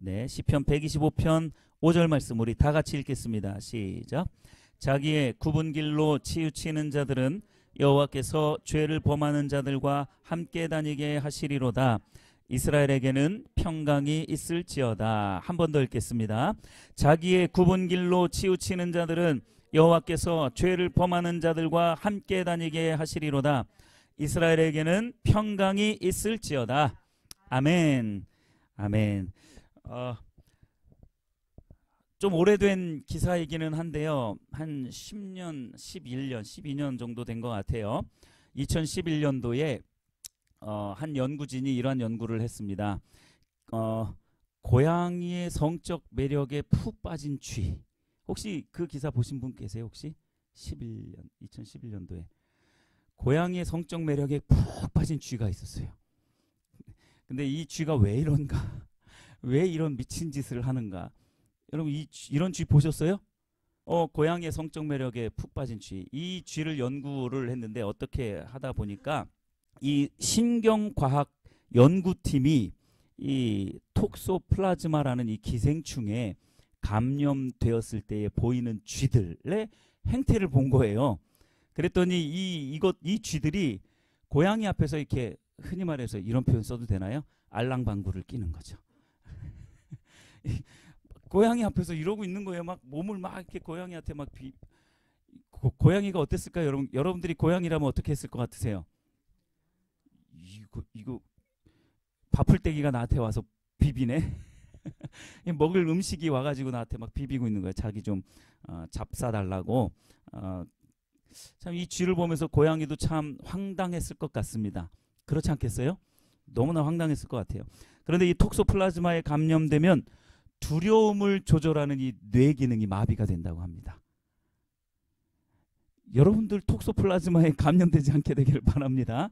네, 시편 125편 5절 말씀 우리 다 같이 읽겠습니다. 시작. 자기의 굽은 길로 치우치는 자들은 여호와께서 죄를 범하는 자들과 함께 다니게 하시리로다. 이스라엘에게는 평강이 있을지어다. 한 번 더 읽겠습니다. 자기의 굽은 길로 치우치는 자들은 여호와께서 죄를 범하는 자들과 함께 다니게 하시리로다. 이스라엘에게는 평강이 있을지어다. 아멘. 아멘. 좀 오래된 기사이기는 한데요. 한 10년, 11년, 12년 정도 된 것 같아요. 2011년도에 한 연구진이 이러한 연구를 했습니다. 고양이의 성적 매력에 푹 빠진 쥐. 혹시 그 기사 보신 분 계세요? 혹시? 2011년도에 고양이의 성적 매력에 푹 빠진 쥐가 있었어요. 근데 이 쥐가 왜 이런가? 왜 이런 미친 짓을 하는가? 여러분 이런 쥐 보셨어요? 고양이의 성적 매력에 푹 빠진 쥐. 이 쥐를 연구를 했는데 어떻게 하다 보니까 이 신경과학 연구팀이 이 톡소플라즈마라는 이 기생충에 감염되었을 때에 보이는 쥐들의 행태를 본 거예요. 그랬더니 이 쥐들이 고양이 앞에서 이렇게 흔히 말해서 이런 표현 써도 되나요? 알랑방구를 끼는 거죠. 고양이 앞에서 이러고 있는 거예요. 막 몸을 막 이렇게 고양이한테 막 고양이가 어땠을까요? 여러분들이 고양이라면 어떻게 했을 것 같으세요? 이거 밥풀떼기가 나한테 와서 비비네. 먹을 음식이 와가지고 나한테 막 비비고 있는 거예요. 자기 좀 잡사달라고. 참 이 쥐를 보면서 고양이도 참 황당했을 것 같습니다. 그렇지 않겠어요? 너무나 황당했을 것 같아요. 그런데 이 톡소플라즈마에 감염되면 두려움을 조절하는 이 뇌 기능이 마비가 된다고 합니다. 여러분들 톡소플라즈마에 감염되지 않게 되기를 바랍니다.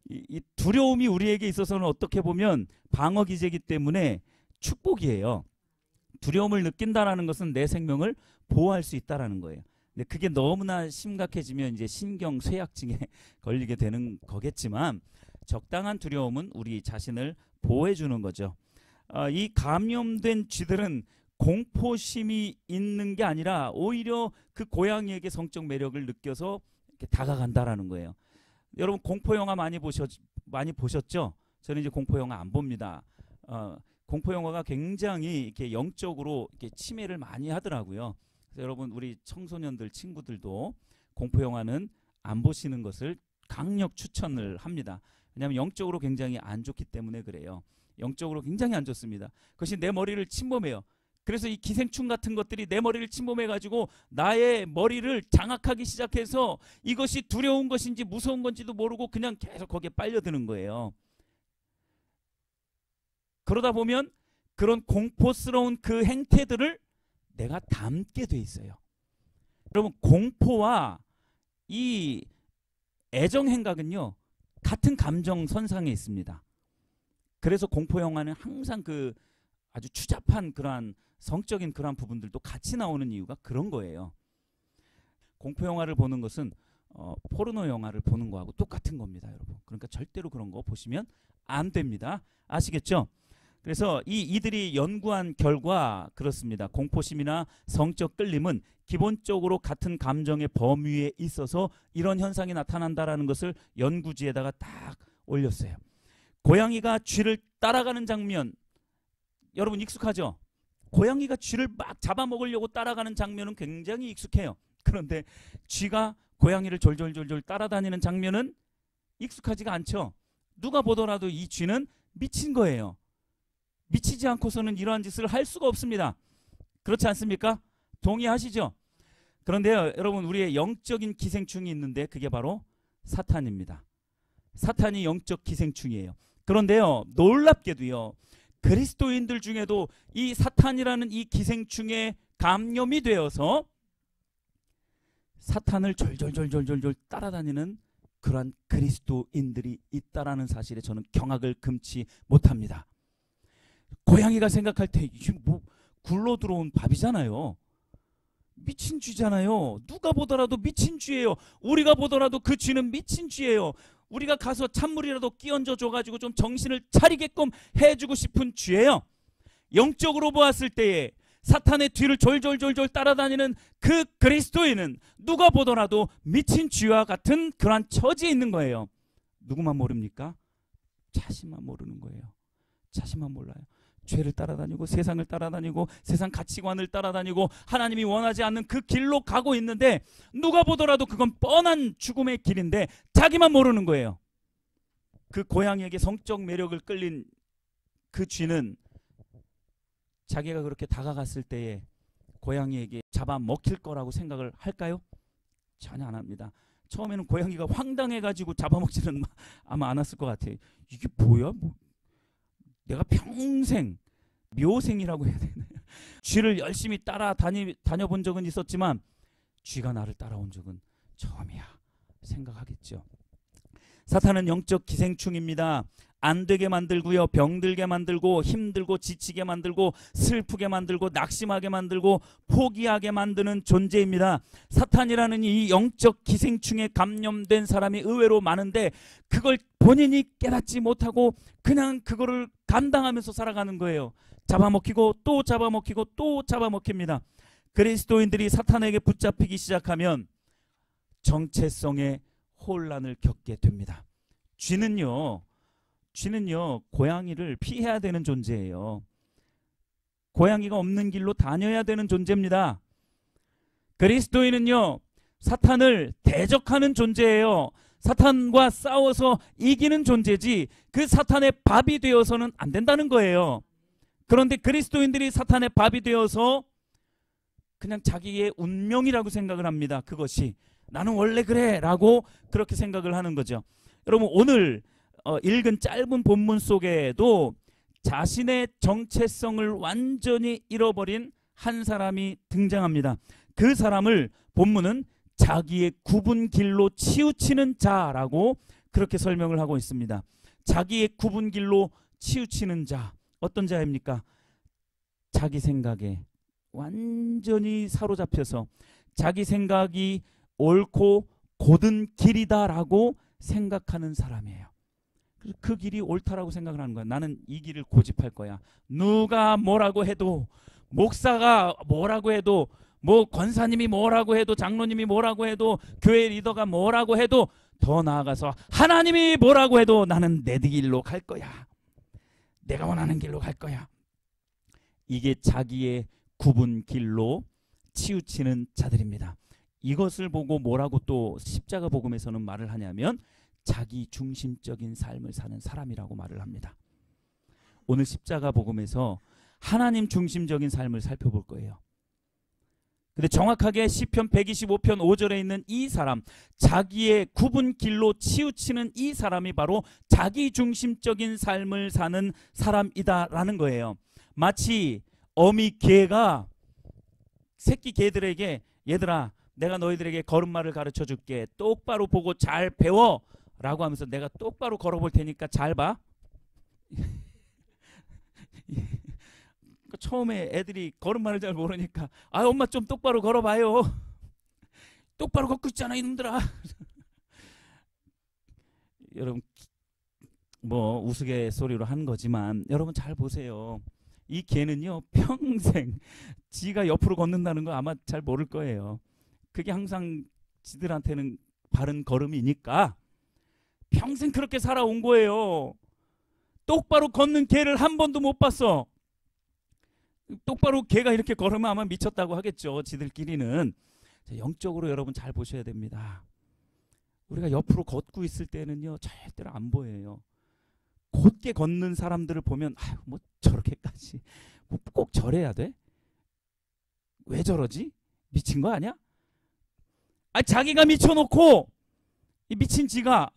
이 두려움이 우리에게 있어서는 어떻게 보면 방어 기제이기 때문에 축복이에요. 두려움을 느낀다라는 것은 내 생명을 보호할 수 있다라는 거예요. 근데 그게 너무나 심각해지면 이제 신경쇠약증에 걸리게 되는 거겠지만 적당한 두려움은 우리 자신을 보호해 주는 거죠. 이 감염된 쥐들은 공포심이 있는 게 아니라 오히려 그 고양이에게 성적 매력을 느껴서 이렇게 다가간다라는 거예요. 여러분 공포 영화 많이 보셨죠? 저는 이제 공포 영화 안 봅니다. 공포 영화가 굉장히 이렇게 영적으로 이렇게 침해를 많이 하더라고요. 그래서 여러분 우리 청소년들 친구들도 공포 영화는 안 보시는 것을 강력 추천을 합니다. 왜냐하면 영적으로 굉장히 안 좋기 때문에 그래요. 영적으로 굉장히 안 좋습니다. 그것이 내 머리를 침범해요. 그래서 이 기생충 같은 것들이 내 머리를 침범해가지고 나의 머리를 장악하기 시작해서 이것이 두려운 것인지 무서운 건지도 모르고 그냥 계속 거기에 빨려드는 거예요. 그러다 보면 그런 공포스러운 그 행태들을 내가 담게 돼 있어요. 여러분 공포와 이 애정행각은요 같은 감정선상에 있습니다. 그래서 공포 영화는 항상 그 아주 추잡한 그러한 성적인 그러한 부분들도 같이 나오는 이유가 그런 거예요. 공포 영화를 보는 것은 포르노 영화를 보는 거하고 똑같은 겁니다, 여러분. 그러니까 절대로 그런 거 보시면 안 됩니다. 아시겠죠? 그래서 이들이 연구한 결과 그렇습니다. 공포심이나 성적 끌림은 기본적으로 같은 감정의 범위에 있어서 이런 현상이 나타난다라는 것을 연구지에다가 딱 올렸어요. 고양이가 쥐를 따라가는 장면 여러분 익숙하죠? 고양이가 쥐를 막 잡아먹으려고 따라가는 장면은 굉장히 익숙해요. 그런데 쥐가 고양이를 졸졸졸졸 따라다니는 장면은 익숙하지가 않죠. 누가 보더라도 이 쥐는 미친 거예요. 미치지 않고서는 이러한 짓을 할 수가 없습니다. 그렇지 않습니까? 동의하시죠? 그런데요, 여러분 우리의 영적인 기생충이 있는데 그게 바로 사탄입니다. 사탄이 영적 기생충이에요. 그런데요, 놀랍게도요, 그리스도인들 중에도 이 사탄이라는 이 기생충에 감염이 되어서 사탄을 졸졸졸졸졸 따라다니는 그러한 그리스도인들이 있다라는 사실에 저는 경악을 금치 못합니다. 고양이가 생각할 때 이게 뭐 굴러 들어온 밥이잖아요. 미친 쥐잖아요. 누가 보더라도 미친 쥐예요. 우리가 보더라도 그 쥐는 미친 쥐예요. 우리가 가서 찬물이라도 끼얹어 줘가지고 좀 정신을 차리게끔 해주고 싶은 쥐예요. 영적으로 보았을 때에 사탄의 뒤를 졸졸졸졸 따라다니는 그 그리스도인은 누가 보더라도 미친 쥐와 같은 그러한 처지에 있는 거예요. 누구만 모릅니까? 자신만 모르는 거예요. 자신만 몰라요. 죄를 따라다니고 세상을 따라다니고 세상 가치관을 따라다니고 하나님이 원하지 않는 그 길로 가고 있는데 누가 보더라도 그건 뻔한 죽음의 길인데 자기만 모르는 거예요. 그 고양이에게 성적 매력을 끌린 그 쥐는 자기가 그렇게 다가갔을 때에 고양이에게 잡아먹힐 거라고 생각을 할까요? 전혀 안 합니다. 처음에는 고양이가 황당해가지고 잡아먹지는 아마 않았을 것 같아요. 이게 뭐야? 내가 평생 묘생이라고 해야 되나요? 쥐를 열심히 다녀본 적은 있었지만 쥐가 나를 따라온 적은 처음이야 생각하겠죠. 사탄은 영적 기생충입니다. 안 되게 만들고요, 병들게 만들고 힘들고 지치게 만들고 슬프게 만들고 낙심하게 만들고 포기하게 만드는 존재입니다. 사탄이라는 이 영적 기생충에 감염된 사람이 의외로 많은데 그걸 본인이 깨닫지 못하고 그냥 그거를 감당하면서 살아가는 거예요. 잡아먹히고 또 잡아먹히고 또 잡아먹힙니다. 그리스도인들이 사탄에게 붙잡히기 시작하면 정체성의 혼란을 겪게 됩니다. 쥐는요 고양이를 피해야 되는 존재예요. 고양이가 없는 길로 다녀야 되는 존재입니다. 그리스도인은요 사탄을 대적하는 존재예요. 사탄과 싸워서 이기는 존재지 그 사탄의 밥이 되어서는 안 된다는 거예요. 그런데 그리스도인들이 사탄의 밥이 되어서 그냥 자기의 운명이라고 생각을 합니다. 그것이 나는 원래 그래 라고 그렇게 생각을 하는 거죠. 여러분 오늘 읽은 짧은 본문 속에도 자신의 정체성을 완전히 잃어버린 한 사람이 등장합니다. 그 사람을 본문은 자기의 굽은 길로 치우치는 자라고 그렇게 설명을 하고 있습니다. 자기의 굽은 길로 치우치는 자, 어떤 자입니까? 자기 생각에 완전히 사로잡혀서 자기 생각이 옳고 곧은 길이다라고 생각하는 사람이에요. 그 길이 옳다라고 생각을 하는 거야. 나는 이 길을 고집할 거야. 누가 뭐라고 해도, 목사가 뭐라고 해도, 뭐 권사님이 뭐라고 해도, 장로님이 뭐라고 해도, 교회 리더가 뭐라고 해도, 더 나아가서 하나님이 뭐라고 해도 나는 내 길로 갈 거야. 내가 원하는 길로 갈 거야. 이게 자기의 굽은 길로 치우치는 자들입니다. 이것을 보고 뭐라고 또 십자가 복음에서는 말을 하냐면 자기 중심적인 삶을 사는 사람이라고 말을 합니다. 오늘 십자가 복음에서 하나님 중심적인 삶을 살펴볼 거예요. 근데 정확하게 시편 125편 5절에 있는 이 사람, 자기의 굽은 길로 치우치는 이 사람이 바로 자기 중심적인 삶을 사는 사람이다라는 거예요. 마치 어미 개가 새끼 개들에게 얘들아 내가 너희들에게 걸음마를 가르쳐 줄게. 똑바로 보고 잘 배워 라고 하면서 내가 똑바로 걸어볼 테니까 잘 봐. 처음에 애들이 걸음마를 잘 모르니까 아 엄마 좀 똑바로 걸어봐요. 똑바로 걷고 있잖아 이놈들아. 여러분 뭐 우스갯소리로 한 거지만 여러분 잘 보세요. 이 개는요 평생 지가 옆으로 걷는다는 거 아마 잘 모를 거예요. 그게 항상 지들한테는 바른 걸음이니까 평생 그렇게 살아온 거예요. 똑바로 걷는 개를 한 번도 못 봤어. 똑바로 개가 이렇게 걸으면 아마 미쳤다고 하겠죠. 지들끼리는. 영적으로 여러분 잘 보셔야 됩니다. 우리가 옆으로 걷고 있을 때는요 절대로 안 보여요. 곧게 걷는 사람들을 보면 아유 뭐 저렇게까지 꼭 저래야 돼? 왜 저러지? 미친 거 아니야? 아 자기가 미쳐놓고 이 미친 쥐가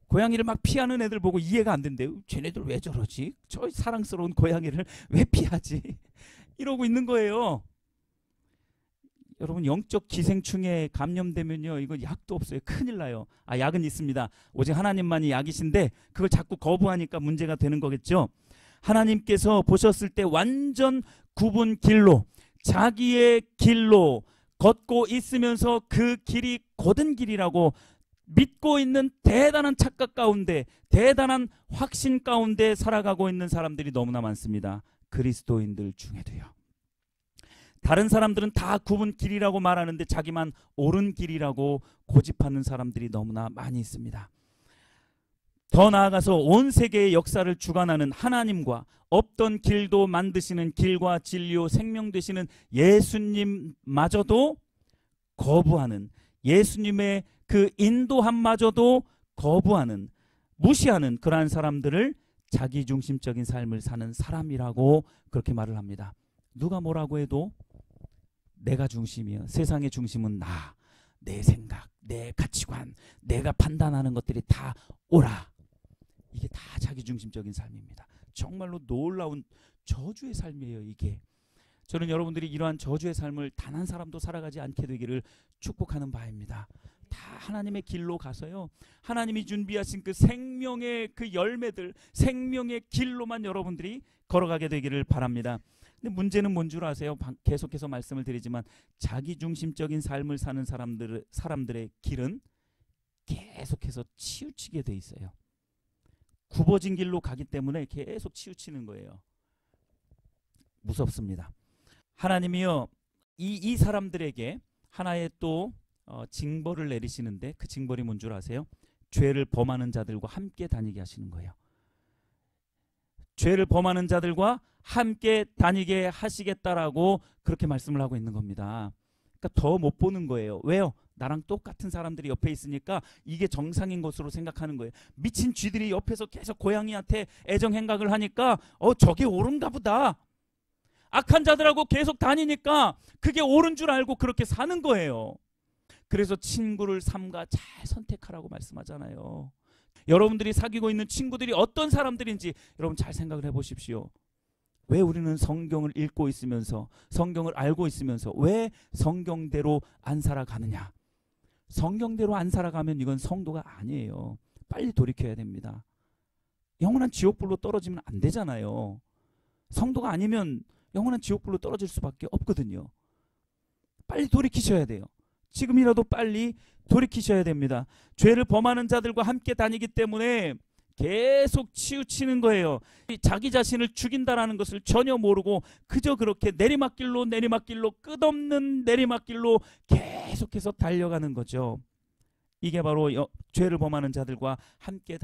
고양이를 막 피하는 애들 보고 이해가 안 된대요. 쟤네들 왜 저러지? 저 사랑스러운 고양이를 왜 피하지? 이러고 있는 거예요. 여러분 영적 기생충에 감염되면요 이거 약도 없어요. 큰일 나요. 아 약은 있습니다. 오직 하나님만이 약이신데 그걸 자꾸 거부하니까 문제가 되는 거겠죠. 하나님께서 보셨을 때 완전 굽은 길로 자기의 길로 걷고 있으면서 그 길이 곧은 길이라고 믿고 있는 대단한 착각 가운데 대단한 확신 가운데 살아가고 있는 사람들이 너무나 많습니다. 그리스도인들 중에도요. 다른 사람들은 다 굽은 길이라고 말하는데 자기만 옳은 길이라고 고집하는 사람들이 너무나 많이 있습니다. 더 나아가서 온 세계의 역사를 주관하는 하나님과 없던 길도 만드시는 길과 진리요 생명 되시는 예수님마저도 거부하는, 예수님의 그 인도함마저도 거부하는, 무시하는 그러한 사람들을 자기중심적인 삶을 사는 사람이라고 그렇게 말을 합니다. 누가 뭐라고 해도 내가 중심이야. 세상의 중심은 나, 내 생각, 내 가치관, 내가 판단하는 것들이 다 옳아. 이게 다 자기중심적인 삶입니다. 정말로 놀라운 저주의 삶이에요. 이게. 저는 여러분들이 이러한 저주의 삶을 단 한 사람도 살아가지 않게 되기를 축복하는 바입니다. 다 하나님의 길로 가서요, 하나님이 준비하신 그 생명의 그 열매들, 생명의 길로만 여러분들이 걸어가게 되기를 바랍니다. 근데 문제는 뭔 줄 아세요? 계속해서 말씀을 드리지만 자기중심적인 삶을 사는 사람들의 길은 계속해서 치우치게 돼 있어요. 굽어진 길로 가기 때문에 계속 치우치는 거예요. 무섭습니다. 하나님이요, 이 사람들에게 하나의 또 징벌을 내리시는데 그 징벌이 뭔 줄 아세요? 죄를 범하는 자들과 함께 다니게 하시는 거예요. 죄를 범하는 자들과 함께 다니게 하시겠다라고 그렇게 말씀을 하고 있는 겁니다. 그러니까 더 못 보는 거예요. 왜요? 나랑 똑같은 사람들이 옆에 있으니까 이게 정상인 것으로 생각하는 거예요. 미친 쥐들이 옆에서 계속 고양이한테 애정행각을 하니까 저게 옳은가 보다. 악한 자들하고 계속 다니니까 그게 옳은 줄 알고 그렇게 사는 거예요. 그래서 친구를 삼가 잘 선택하라고 말씀하잖아요. 여러분들이 사귀고 있는 친구들이 어떤 사람들인지 여러분 잘 생각을 해보십시오. 왜 우리는 성경을 읽고 있으면서, 성경을 알고 있으면서 왜 성경대로 안 살아가느냐? 성경대로 안 살아가면 이건 성도가 아니에요. 빨리 돌이켜야 됩니다. 영원한 지옥불로 떨어지면 안 되잖아요. 성도가 아니면 영원한 지옥불로 떨어질 수밖에 없거든요. 빨리 돌이키셔야 돼요. 지금이라도 빨리 돌이키셔야 됩니다. 죄를 범하는 자들과 함께 다니기 때문에 계속 치우치는 거예요. 자기 자신을 죽인다라는 것을 전혀 모르고 그저 그렇게 내리막길로 끝없는 내리막길로 계속해서 달려가는 거죠. 이게 바로 죄를 범하는 자들과 함께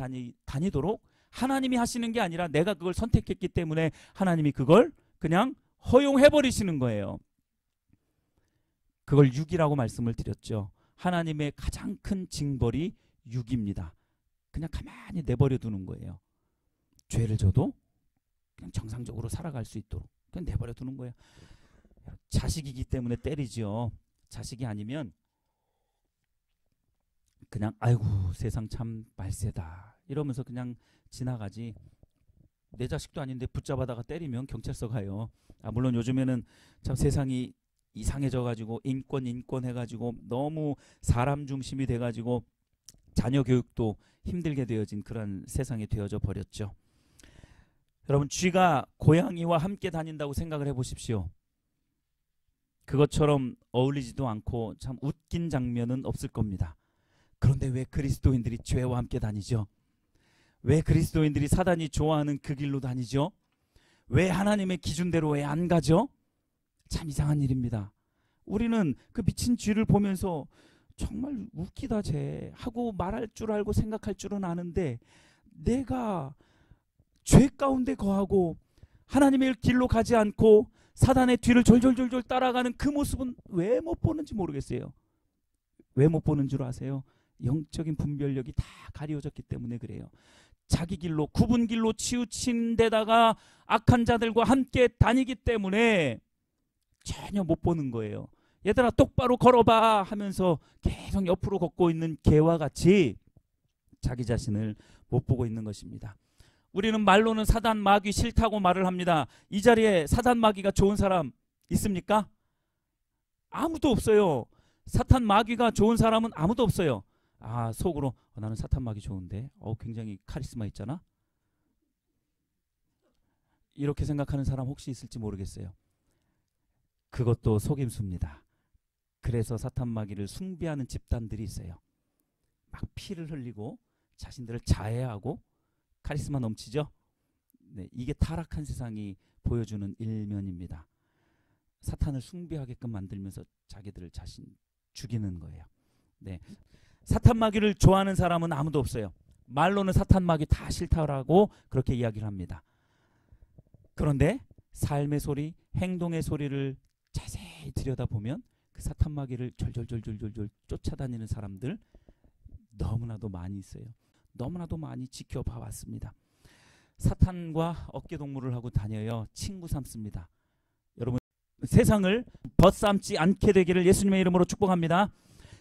다니도록 하나님이 하시는 게 아니라 내가 그걸 선택했기 때문에 하나님이 그걸 그냥 허용해버리시는 거예요. 그걸 육이라고 말씀을 드렸죠. 하나님의 가장 큰 징벌이 육입니다. 그냥 가만히 내버려 두는 거예요. 죄를 져도 그냥 정상적으로 살아갈 수 있도록 그냥 내버려 두는 거예요. 자식이기 때문에 때리죠. 자식이 아니면 그냥 아이고 세상 참 말세다 이러면서 그냥 지나가지. 내 자식도 아닌데 붙잡아다가 때리면 경찰서 가요. 물론 요즘에는 참 세상이 이상해져가지고 인권 해가지고 너무 사람 중심이 돼가지고 자녀 교육도 힘들게 되어진 그런 세상이 되어져 버렸죠. 여러분, 쥐가 고양이와 함께 다닌다고 생각을 해보십시오. 그것처럼 어울리지도 않고 참 웃긴 장면은 없을 겁니다. 그런데 왜 그리스도인들이 죄와 함께 다니죠? 왜 그리스도인들이 사단이 좋아하는 그 길로 다니죠? 왜 하나님의 기준대로 왜 안 가죠? 참 이상한 일입니다. 우리는 그 미친 쥐를 보면서 정말 웃기다 쟤 하고 말할 줄 알고 생각할 줄은 아는데 내가 죄 가운데 거하고 하나님의 길로 가지 않고 사단의 뒤를 졸졸졸졸 따라가는 그 모습은 왜 못 보는지 모르겠어요. 왜 못 보는 줄 아세요? 영적인 분별력이 다 가려졌기 때문에 그래요. 자기 길로 굽은 길로 치우친 데다가 악한 자들과 함께 다니기 때문에 전혀 못 보는 거예요. 얘들아 똑바로 걸어봐 하면서 계속 옆으로 걷고 있는 개와 같이 자기 자신을 못 보고 있는 것입니다. 우리는 말로는 사단 마귀 싫다고 말을 합니다. 이 자리에 사단 마귀가 좋은 사람 있습니까? 아무도 없어요. 사탄 마귀가 좋은 사람은 아무도 없어요. 속으로 나는 사탄 마귀 좋은데 굉장히 카리스마 있잖아. 이렇게 생각하는 사람 혹시 있을지 모르겠어요. 그것도 속임수입니다. 그래서 사탄 마귀를 숭배하는 집단들이 있어요. 막 피를 흘리고 자신들을 자해하고 카리스마 넘치죠. 네, 이게 타락한 세상이 보여주는 일면입니다. 사탄을 숭배하게끔 만들면서 자기들을 자신 죽이는 거예요. 네. 사탄 마귀를 좋아하는 사람은 아무도 없어요. 말로는 사탄 마귀 다 싫다라고 그렇게 이야기를 합니다. 그런데 삶의 소리, 행동의 소리를 자세히 들여다보면 그 사탄 마귀를 졸졸졸졸졸 쫓아다니는 사람들 너무나도 많이 있어요. 너무나도 많이 지켜봐 왔습니다. 사탄과 어깨동무를 하고 다녀요. 친구 삼습니다. 여러분, 세상을 벗삼지 않게 되기를 예수님의 이름으로 축복합니다.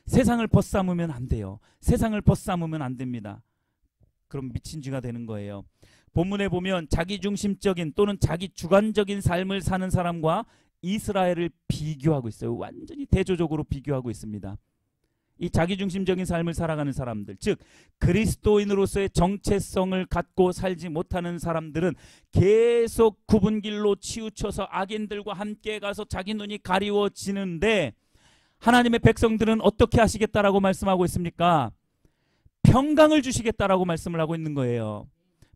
세상을 벗삼으면 안 돼요. 세상을 벗삼으면 안 됩니다. 그럼 미친 쥐가 되는 거예요. 본문에 보면 자기중심적인 또는 자기 주관적인 삶을 사는 사람과 이스라엘을 비교하고 있어요. 완전히 대조적으로 비교하고 있습니다. 이 자기중심적인 삶을 살아가는 사람들, 즉 그리스도인으로서의 정체성을 갖고 살지 못하는 사람들은 계속 굽은 길로 치우쳐서 악인들과 함께 가서 자기 눈이 가리워지는데, 하나님의 백성들은 어떻게 하시겠다라고 말씀하고 있습니까? 평강을 주시겠다라고 말씀을 하고 있는 거예요.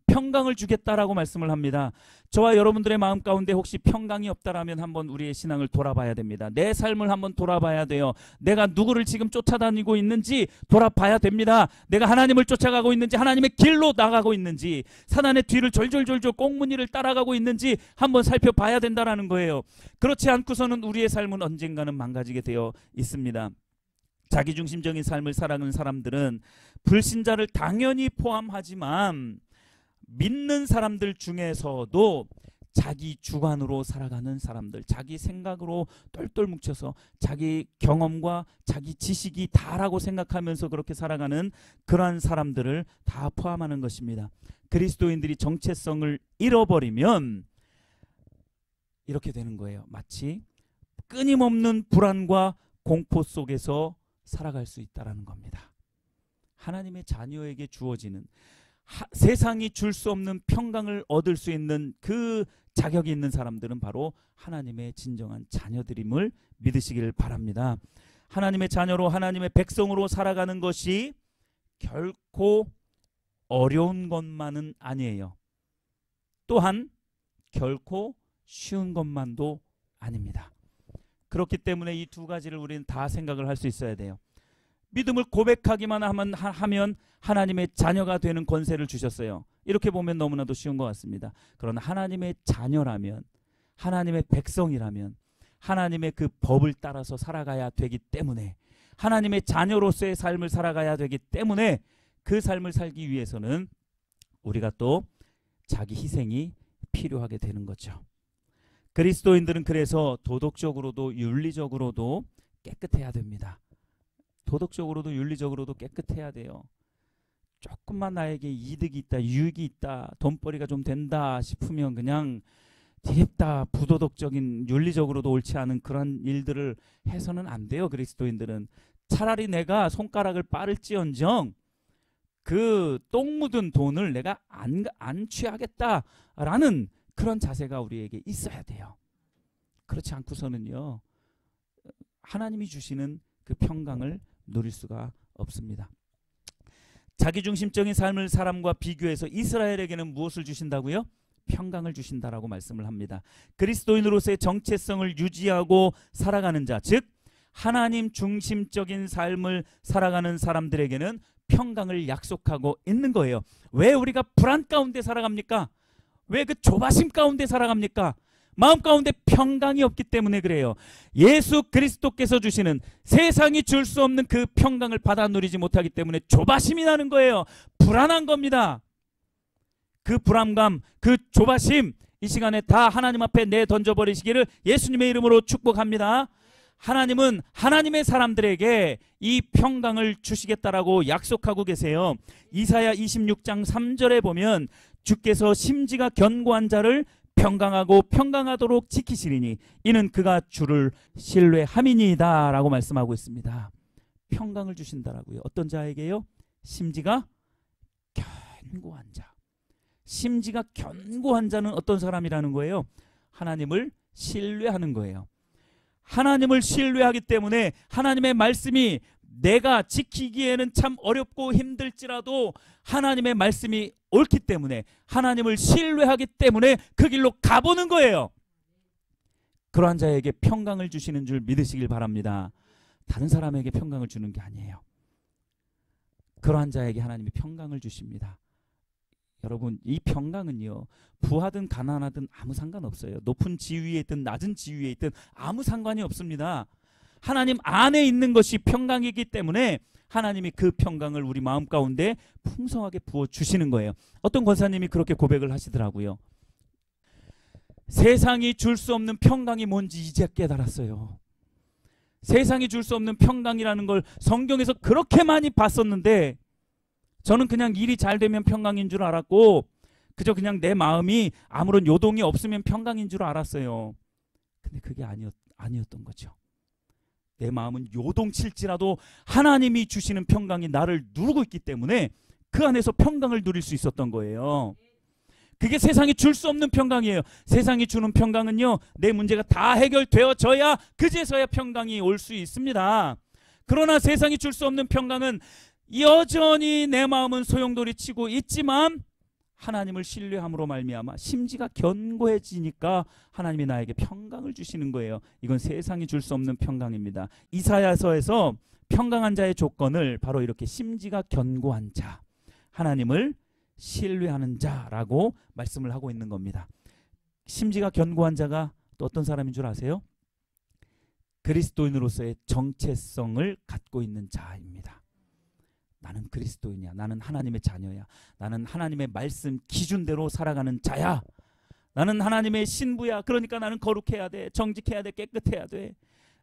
평강을 주겠다라고 말씀을 합니다. 저와 여러분들의 마음 가운데 혹시 평강이 없다라면 한번 우리의 신앙을 돌아봐야 됩니다. 내 삶을 한번 돌아봐야 돼요. 내가 누구를 지금 쫓아다니고 있는지 돌아봐야 됩니다. 내가 하나님을 쫓아가고 있는지, 하나님의 길로 나가고 있는지, 사단의 뒤를 졸졸졸졸 꽁무니를 따라가고 있는지 한번 살펴봐야 된다라는 거예요. 그렇지 않고서는 우리의 삶은 언젠가는 망가지게 되어 있습니다. 자기중심적인 삶을 살아가는 사람들은 불신자를 당연히 포함하지만 믿는 사람들 중에서도 자기 주관으로 살아가는 사람들, 자기 생각으로 똘똘 뭉쳐서 자기 경험과 자기 지식이 다라고 생각하면서 그렇게 살아가는 그러한 사람들을 다 포함하는 것입니다. 그리스도인들이 정체성을 잃어버리면 이렇게 되는 거예요. 마치 끊임없는 불안과 공포 속에서 살아갈 수 있다는 겁니다. 하나님의 자녀에게 주어지는, 세상이 줄 수 없는 평강을 얻을 수 있는 그 자격이 있는 사람들은 바로 하나님의 진정한 자녀들임을 믿으시길 바랍니다. 하나님의 자녀로, 하나님의 백성으로 살아가는 것이 결코 어려운 것만은 아니에요. 또한 결코 쉬운 것만도 아닙니다. 그렇기 때문에 이 두 가지를 우리는 다 생각을 할 수 있어야 돼요. 믿음을 고백하기만 하면 하나님의 자녀가 되는 권세를 주셨어요. 이렇게 보면 너무나도 쉬운 것 같습니다. 그러나 하나님의 자녀라면, 하나님의 백성이라면 하나님의 그 법을 따라서 살아가야 되기 때문에, 하나님의 자녀로서의 삶을 살아가야 되기 때문에 그 삶을 살기 위해서는 우리가 또 자기 희생이 필요하게 되는 거죠. 그리스도인들은 그래서 도덕적으로도 윤리적으로도 깨끗해야 됩니다. 도덕적으로도 윤리적으로도 깨끗해야 돼요. 조금만 나에게 이득이 있다, 유익이 있다, 돈벌이가 좀 된다 싶으면 그냥 뒤집다 부도덕적인, 윤리적으로도 옳지 않은 그런 일들을 해서는 안 돼요. 그리스도인들은 차라리 내가 손가락을 빠를지언정 그 똥 묻은 돈을 내가 안 취하겠다라는 그런 자세가 우리에게 있어야 돼요. 그렇지 않고서는요, 하나님이 주시는 그 평강을 누릴 수가 없습니다. 자기중심적인 삶을 사람과 비교해서 이스라엘에게는 무엇을 주신다고요? 평강을 주신다라고 말씀을 합니다. 그리스도인으로서의 정체성을 유지하고 살아가는 자, 즉 하나님 중심적인 삶을 살아가는 사람들에게는 평강을 약속하고 있는 거예요. 왜 우리가 불안 가운데 살아갑니까? 왜 그 조바심 가운데 살아갑니까? 마음 가운데 평강이 없기 때문에 그래요. 예수 그리스도께서 주시는, 세상이 줄 수 없는 그 평강을 받아 누리지 못하기 때문에 조바심이 나는 거예요. 불안한 겁니다. 그 불안감, 그 조바심 이 시간에 다 하나님 앞에 내던져버리시기를 예수님의 이름으로 축복합니다. 하나님은 하나님의 사람들에게 이 평강을 주시겠다라고 약속하고 계세요. 이사야 26장 3절에 보면 주께서 심지가 견고한 자를 평강하고 평강하도록 지키시리니 이는 그가 주를 신뢰함이니이다 라고 말씀하고 있습니다. 평강을 주신다라고요. 어떤 자에게요? 심지가 견고한 자. 심지가 견고한 자는 어떤 사람이라는 거예요? 하나님을 신뢰하는 거예요. 하나님을 신뢰하기 때문에 하나님의 말씀이 내가 지키기에는 참 어렵고 힘들지라도 하나님의 말씀이 옳기 때문에, 하나님을 신뢰하기 때문에 그 길로 가보는 거예요. 그러한 자에게 평강을 주시는 줄 믿으시길 바랍니다. 다른 사람에게 평강을 주는 게 아니에요. 그러한 자에게 하나님이 평강을 주십니다. 여러분, 이 평강은요, 부하든 가난하든 아무 상관없어요. 높은 지위에 있든 낮은 지위에 있든 아무 상관이 없습니다. 하나님 안에 있는 것이 평강이기 때문에 하나님이 그 평강을 우리 마음 가운데 풍성하게 부어주시는 거예요. 어떤 권사님이 그렇게 고백을 하시더라고요. 세상이 줄 수 없는 평강이 뭔지 이제 깨달았어요. 세상이 줄 수 없는 평강이라는 걸 성경에서 그렇게 많이 봤었는데, 저는 그냥 일이 잘 되면 평강인 줄 알았고, 그저 그냥 내 마음이 아무런 요동이 없으면 평강인 줄 알았어요. 근데 그게 아니었던 거죠. 내 마음은 요동칠지라도 하나님이 주시는 평강이 나를 누르고 있기 때문에 그 안에서 평강을 누릴 수 있었던 거예요. 그게 세상이 줄 수 없는 평강이에요. 세상이 주는 평강은요, 내 문제가 다 해결되어져야 그제서야 평강이 올 수 있습니다. 그러나 세상이 줄 수 없는 평강은 여전히 내 마음은 소용돌이치고 있지만 하나님을 신뢰함으로 말미암아 심지가 견고해지니까 하나님이 나에게 평강을 주시는 거예요. 이건 세상이 줄 수 없는 평강입니다. 이사야서에서 평강한 자의 조건을 바로 이렇게 심지가 견고한 자, 하나님을 신뢰하는 자라고 말씀을 하고 있는 겁니다. 심지가 견고한 자가 또 어떤 사람인 줄 아세요? 그리스도인으로서의 정체성을 갖고 있는 자입니다. 나는 그리스도인이야. 나는 하나님의 자녀야. 나는 하나님의 말씀 기준대로 살아가는 자야. 나는 하나님의 신부야. 그러니까 나는 거룩해야 돼. 정직해야 돼. 깨끗해야 돼.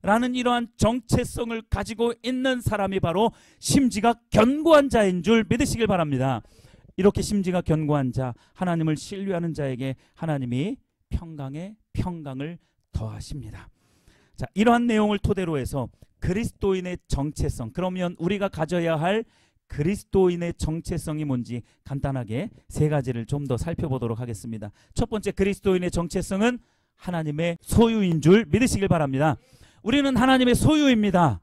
라는 이러한 정체성을 가지고 있는 사람이 바로 심지가 견고한 자인 줄 믿으시길 바랍니다. 이렇게 심지가 견고한 자, 하나님을 신뢰하는 자에게 하나님이 평강에 평강을 더하십니다. 자, 이러한 내용을 토대로 해서 그리스도인의 정체성, 그러면 우리가 가져야 할 그리스도인의 정체성이 뭔지 간단하게 세 가지를 좀 더 살펴보도록 하겠습니다. 첫 번째, 그리스도인의 정체성은 하나님의 소유인 줄 믿으시길 바랍니다. 우리는 하나님의 소유입니다.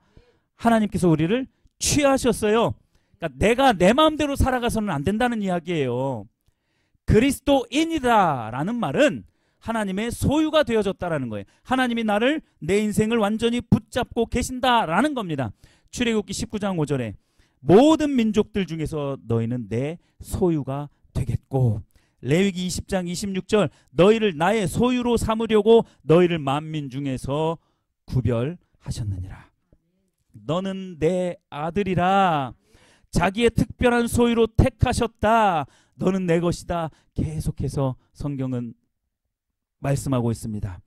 하나님께서 우리를 취하셨어요. 그러니까 내가 내 마음대로 살아가서는 안 된다는 이야기예요. 그리스도인이다라는 말은 하나님의 소유가 되어졌다라는 거예요. 하나님이 나를, 내 인생을 완전히 붙잡고 계신다라는 겁니다. 출애굽기 19장 5절에 모든 민족들 중에서 너희는 내 소유가 되겠고, 레위기 20장 26절 너희를 나의 소유로 삼으려고 너희를 만민 중에서 구별하셨느니라. 너는 내 아들이라. 자기의 특별한 소유로 택하셨다. 너는 내 것이다. 계속해서 성경은 말씀하고 있습니다.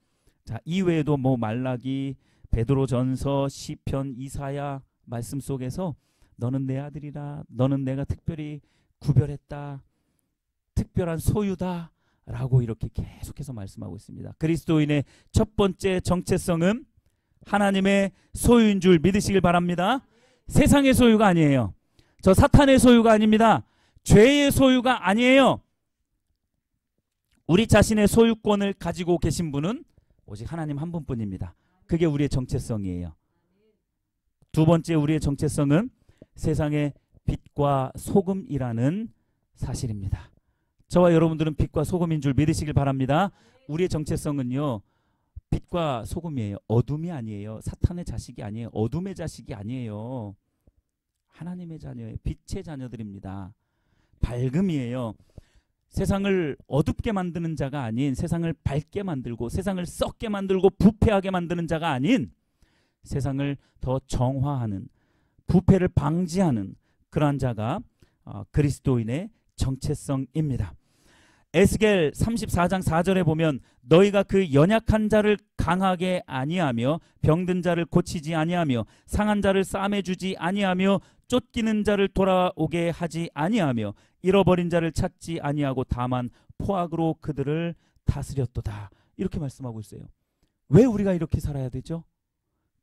자, 이외에도 말라기, 베드로전서, 시편, 이사야 말씀 속에서 너는 내 아들이라, 너는 내가 특별히 구별했다, 특별한 소유다 라고 이렇게 계속해서 말씀하고 있습니다. 그리스도인의 첫 번째 정체성은 하나님의 소유인 줄 믿으시길 바랍니다. 세상의 소유가 아니에요. 저 사탄의 소유가 아닙니다. 죄의 소유가 아니에요. 우리 자신의 소유권을 가지고 계신 분은 오직 하나님 한 분뿐입니다. 그게 우리의 정체성이에요. 두 번째, 우리의 정체성은 세상의 빛과 소금이라는 사실입니다. 저와 여러분들은 빛과 소금인 줄 믿으시길 바랍니다. 우리의 정체성은요, 빛과 소금이에요. 어둠이 아니에요. 사탄의 자식이 아니에요. 어둠의 자식이 아니에요. 하나님의 자녀예요. 빛의 자녀들입니다. 밝음이에요. 세상을 어둡게 만드는 자가 아닌, 세상을 밝게 만들고 세상을 썩게 만들고 부패하게 만드는 자가 아닌, 세상을 더 정화하는, 부패를 방지하는 그러한 자가 그리스도인의 정체성입니다. 에스겔 34장 4절에 보면 너희가 그 연약한 자를 강하게 아니하며 병든 자를 고치지 아니하며 상한 자를 싸매주지 아니하며 쫓기는 자를 돌아오게 하지 아니하며 잃어버린 자를 찾지 아니하고 다만 포악으로 그들을 다스렸도다. 이렇게 말씀하고 있어요. 왜 우리가 이렇게 살아야 되죠?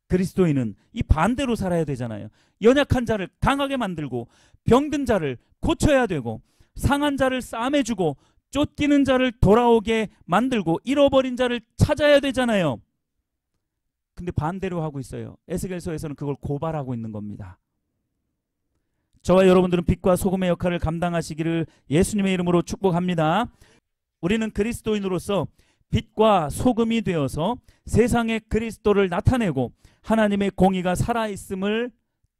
그리스도인은 이 반대로 살아야 되잖아요. 연약한 자를 강하게 만들고 병든 자를 고쳐야 되고 상한 자를 싸매주고 쫓기는 자를 돌아오게 만들고 잃어버린 자를 찾아야 되잖아요. 근데 반대로 하고 있어요. 에스겔서에서는 그걸 고발하고 있는 겁니다. 저와 여러분들은 빛과 소금의 역할을 감당하시기를 예수님의 이름으로 축복합니다. 우리는 그리스도인으로서 빛과 소금이 되어서 세상에 그리스도를 나타내고 하나님의 공의가 살아있음을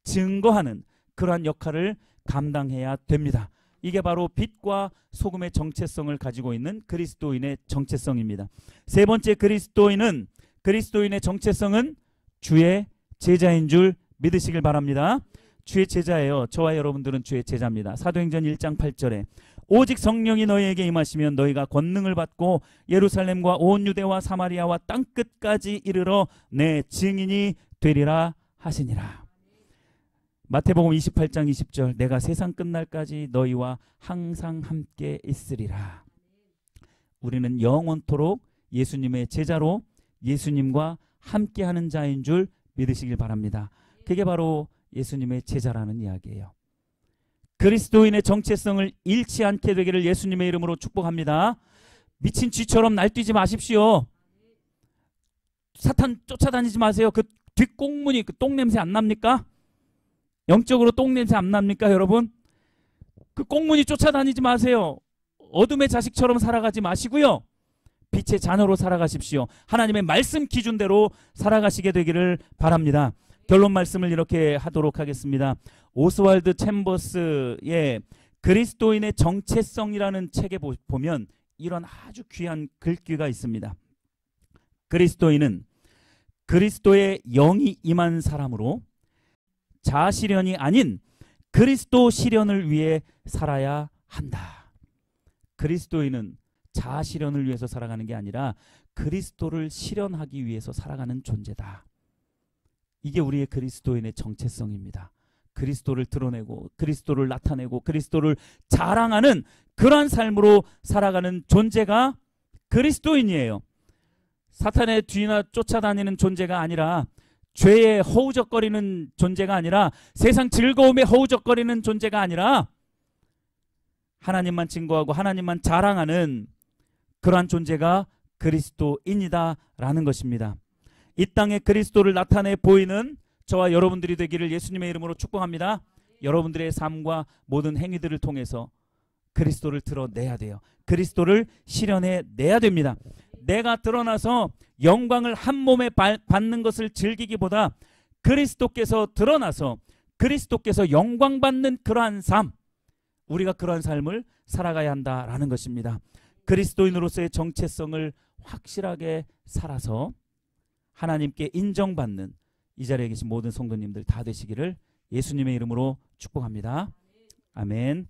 증거하는 그러한 역할을 감당해야 됩니다. 이게 바로 빛과 소금의 정체성을 가지고 있는 그리스도인의 정체성입니다. 세 번째, 그리스도인의 정체성은 주의 제자인 줄 믿으시길 바랍니다. 주의 제자예요. 저와 여러분들은 주의 제자입니다. 사도행전 1장 8절에 오직 성령이 너희에게 임하시면 너희가 권능을 받고 예루살렘과 온 유대와 사마리아와 땅끝까지 이르러 내 증인이 되리라 하시니라. 마태복음 28장 20절 내가 세상 끝날까지 너희와 항상 함께 있으리라. 우리는 영원토록 예수님의 제자로 예수님과 함께하는 자인 줄 믿으시길 바랍니다. 그게 바로 예수님의 제자라는 이야기예요. 그리스도인의 정체성을 잃지 않게 되기를 예수님의 이름으로 축복합니다. 미친 쥐처럼 날뛰지 마십시오. 사탄 쫓아다니지 마세요. 그 뒷꽁무니 그 똥냄새 안 납니까? 영적으로 똥냄새 안 납니까 여러분? 그 꽁무니 쫓아다니지 마세요. 어둠의 자식처럼 살아가지 마시고요. 빛의 자녀로 살아가십시오. 하나님의 말씀 기준대로 살아가시게 되기를 바랍니다. 결론 말씀을 이렇게 하도록 하겠습니다. 오스왈드 챔버스의 그리스도인의 정체성이라는 책에 보면 이런 아주 귀한 글귀가 있습니다. 그리스도인은 그리스도의 영이 임한 사람으로 자아실현이 아닌 그리스도 실현을 위해 살아야 한다. 그리스도인은 자아실현을 위해서 살아가는 게 아니라 그리스도를 실현하기 위해서 살아가는 존재다. 이게 우리의 그리스도인의 정체성입니다. 그리스도를 드러내고 그리스도를 나타내고 그리스도를 자랑하는 그러한 삶으로 살아가는 존재가 그리스도인이에요. 사탄의 뒤나 쫓아다니는 존재가 아니라 죄에 허우적거리는 존재가 아니라 세상 즐거움에 허우적거리는 존재가 아니라 하나님만 증거하고 하나님만 자랑하는 그러한 존재가 그리스도인이다라는 것입니다. 이 땅에 그리스도를 나타내 보이는 저와 여러분들이 되기를 예수님의 이름으로 축복합니다. 여러분들의 삶과 모든 행위들을 통해서 그리스도를 드러내야 돼요. 그리스도를 실현해내야 됩니다. 내가 드러나서 영광을 한 몸에 받는 것을 즐기기보다 그리스도께서 드러나서 그리스도께서 영광받는 그러한 삶, 우리가 그러한 삶을 살아가야 한다라는 것입니다. 그리스도인으로서의 정체성을 확실하게 살아서 하나님께 인정받는 이 자리에 계신 모든 성도님들 다 되시기를 예수님의 이름으로 축복합니다. 아멘.